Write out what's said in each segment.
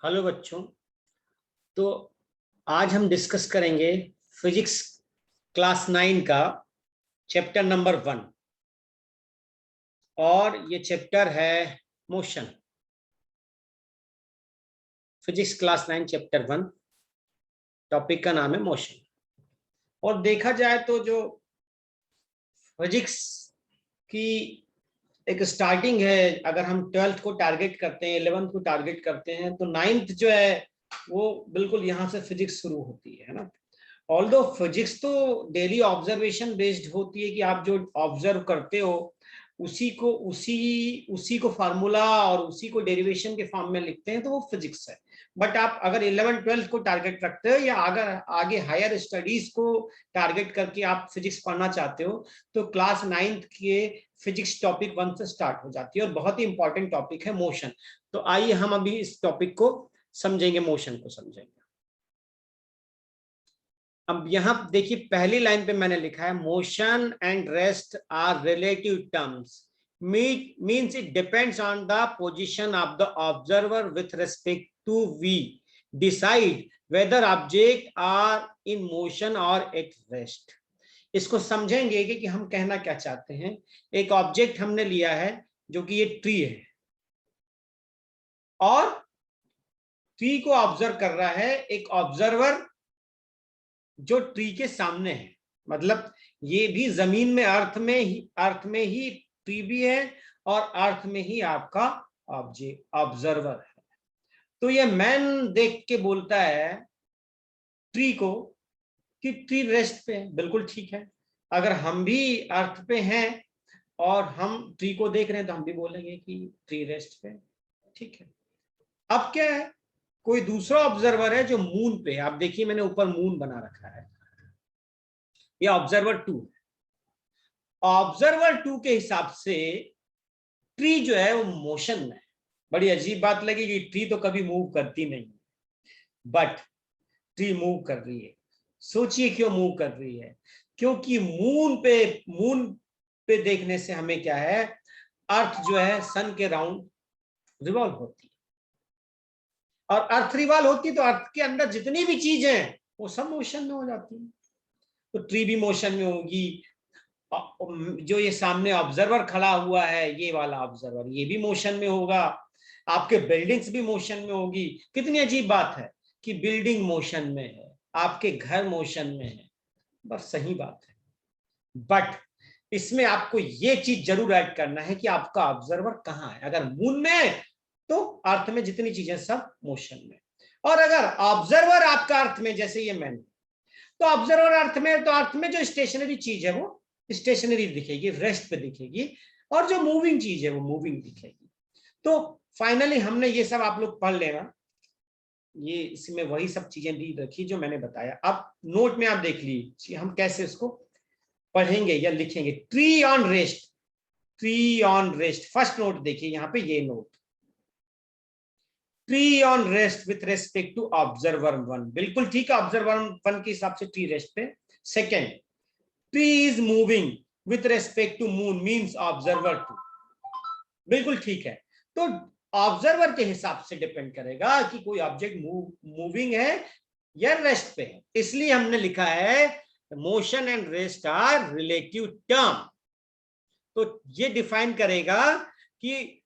Hello बच्चों। तो आज हम डिस्कस करेंगे फिजिक्स क्लास 9 का चैप्टर नंबर 1 और ये चैप्टर है motion. Physics class 9 chapter 1 topic का नाम है मोशन। और देखा जाए तो जो फिजिक्स की एक स्टार्टिंग है, अगर हम 12th को टारगेट करते हैं, 11th को टारगेट करते हैं, तो 9th जो है वो बिल्कुल यहाँ से फिजिक्स शुरू होती है ना। ऑल्दो फिजिक्स तो डेली ऑब्जर्वेशन बेस्ड होती है कि आप जो ऑब्जर्व करते हो उसी को फार्मूला और उसी को डेरिवेशन के फॉर्म में लिखते हैं, तो वो फिजिक्स है। बट आप अगर 11-12 को टारगेट रखते हो या अगर आगे हायर स्टडीज को टारगेट करके आप फिजिक्स पढ़ना चाहते हो, तो क्लास 9th के फिजिक्स टॉपिक 1 से स्टार्ट हो जाती है और बहुत ही इंपॉर्टेंट टॉपिक है मोशन। तो आइए हम अभी इस टॉपिक को समझेंगे, मोशन को समझेंगे। अब यहां देखिए, पहली लाइन पे मैंने लिखा है motion and rest are relative terms, means it depends on the position of the observer with respect to we decide whether object are in motion और एट रेस्ट। इसको समझेंगे कि हम कहना क्या चाहते हैं। एक ऑब्जेक्ट हमने लिया है जो कि ये ट्री है और ट्री को ऑब्जर्व कर रहा है एक ऑब्जर्वर जो ट्री के सामने है। मतलब ये भी जमीन में अर्थ में ही ट्री भी है और अर्थ में ही आपका ऑब्जर्वर है। तो ये मैन देख के बोलता है ट्री को कि ट्री रेस्ट पे है। बिल्कुल ठीक है, अगर हम भी अर्थ पे हैं और हम ट्री को देख रहे हैं तो हम भी बोलेंगे कि ट्री रेस्ट पे। ठीक है, अब क्या है, कोई दूसरा ऑब्जर्वर है जो मून पे है। आप देखिए मैंने ऊपर मून बना रखा है, ये ऑब्जर्वर 2 है। ऑब्जर्वर 2 के हिसाब से ट्री जो है वो मोशन में है। बड़ी अजीब बात लगेगी, ट्री तो कभी मूव करती नहीं, बट ट्री मूव कर रही है। सोचिए क्यों मूव कर रही है? क्योंकि मून पे देखने से हमें क्या है, अर्थ जो है सन के राउंड रिवॉल्व होती है और अर्थ रिवॉल्व होती है तो अर्थ के अंदर जितनी भी चीजें हैं वो सब मोशन में हो जाती है। तो ट्री भी मोशन में होगी, जो ये सामने ऑब्जर्वर खड़ा हुआ है ये वाला ऑब्जर्वर ये भी मोशन में होगा, आपके बिल्डिंग्स भी मोशन में होगी। कितनी अजीब बात है कि बिल्डिंग मोशन में है, आपके घर मोशन में है। बस सही बात है, बट इसमें आपको ये चीज जरूर ऐड करना है कि आपका ऑब्जर्वर कहाँ है। अगर मून में है तो अर्थ में जितनी चीजें सब मोशन में, और अगर ऑब्जर्वर आपका अर्थ में, जैसे ये मैन, तो ऑब्जर्वर अर्थ में, तो अर्थ में जो स्टेशनरी चीज है वो स्टेशनरी दिखेगी, रेस्ट पे दिखेगी, और जो मूविंग चीज है वो मूविंग दिखेगी। तो फाइनली हमने ये सब आप लोग पढ़ लेना, ये इसमें वही सब चीजें दी रखी जो मैंने बताया। अब नोट में आप देख लीजिए हम कैसे इसको पढ़ेंगे या लिखेंगे। Tree on rest, tree on rest, first note देखिए यहाँ पे, ये note, tree on rest with respect to observer 1। बिल्कुल ठीक है, ऑब्जर्वर 1 के हिसाब से ट्री रेस्ट पे। Second, tree is moving with respect to moon, means observer 2। बिल्कुल ठीक है, तो ऑब्जर्वर के हिसाब से डिपेंड करेगा कि कोई ऑब्जेक्ट मूविंग है या रेस्ट पे है। इसलिए हमने लिखा है motion and rest are relative term. तो ये डिफाइन करेगा कि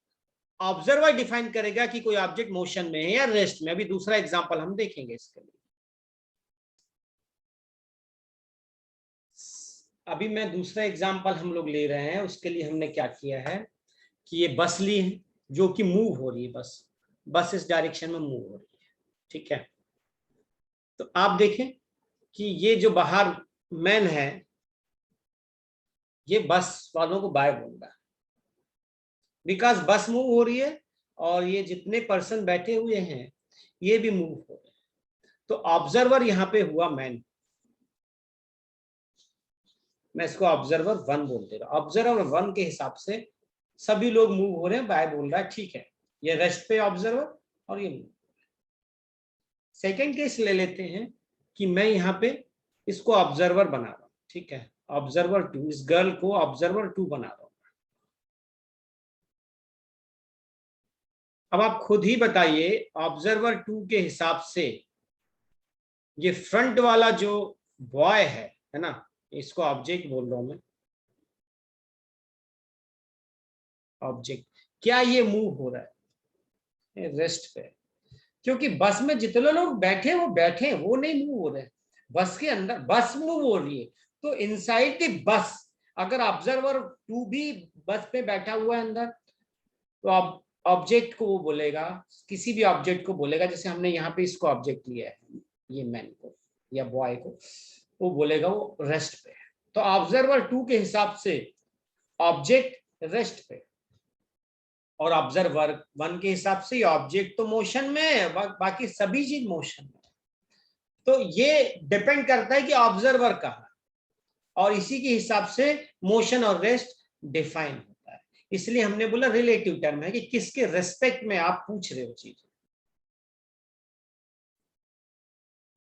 ऑब्जर्वर डिफाइन करेगा कि कोई ऑब्जेक्ट मोशन में है या रेस्ट में। अभी दूसरा एग्जांपल हम देखेंगे इसके लिए। अभी मैं दूसरा एग्जांपल हम लोग ले रहे हैं, उसके लिए हमने क्या किया है कि ये बस ली है जो कि मूव हो रही है, बस इस डायरेक्शन में मूव हो रही है। ठीक है, तो आप देखें कि ये जो बाहर मैन है ये बस वालों को बाय बोल रहा है, बिकॉज बस मूव हो रही है और ये जितने पर्सन बैठे हुए हैं ये भी मूव हो रहे हैं। तो ऑब्जर्वर यहां पे हुआ मैन, मैं इसको ऑब्जर्वर 1 बोल दे रहा हूं। ऑब्जर्वर 1 के हिसाब से सभी लोग मूव हो रहे हैं, बाय बोल रहा है, ठीक है, ये रेस्ट पे ऑब्जर्वर और ये मूव। सेकेंड केस ले लेते हैं कि मैं यहाँ पे इसको ऑब्जर्वर बना रहा हूं। ठीक है, ऑब्जर्वर 2, इस गर्ल को ऑब्जर्वर 2 बना रहा हूं। अब आप खुद ही बताइए, ऑब्जर्वर 2 के हिसाब से ये फ्रंट वाला जो बॉय है ना, इसको ऑब्जेक्ट बोल रहा हूं मैं, ऑब्जेक्ट, क्या ये मूव हो रहा है रेस्ट पे? क्योंकि बस में जितने लोग बैठे वो बैठे, वो नहीं मूव हो रहे, बस के अंदर बस मूव हो रही है। तो इनसाइड द बस अगर ऑब्जर्वर 2 भी बस पे बैठा हुआ है अंदर, तो आप ऑब्जेक्ट को वो बोलेगा, किसी भी ऑब्जेक्ट को बोलेगा, जैसे हमने यहाँ पे इसको ऑब्जेक्ट लिया है, ये मैन को या बॉय को, वो बोलेगा वो रेस्ट पे है। तो ऑब्जर्वर 2 के हिसाब से ऑब्जेक्ट रेस्ट पे, और ऑब्जर्वर 1 के हिसाब से ऑब्जेक्ट तो मोशन में है, बाकी सभी चीज मोशन में है। तो ये डिपेंड करता है कि ऑब्जर्वर कहाँ, और इसी के हिसाब से मोशन और रेस्ट डिफाइन होता है। इसलिए हमने बोला रिलेटिव टर्म है कि किसके रेस्पेक्ट में आप पूछ रहे हो चीज।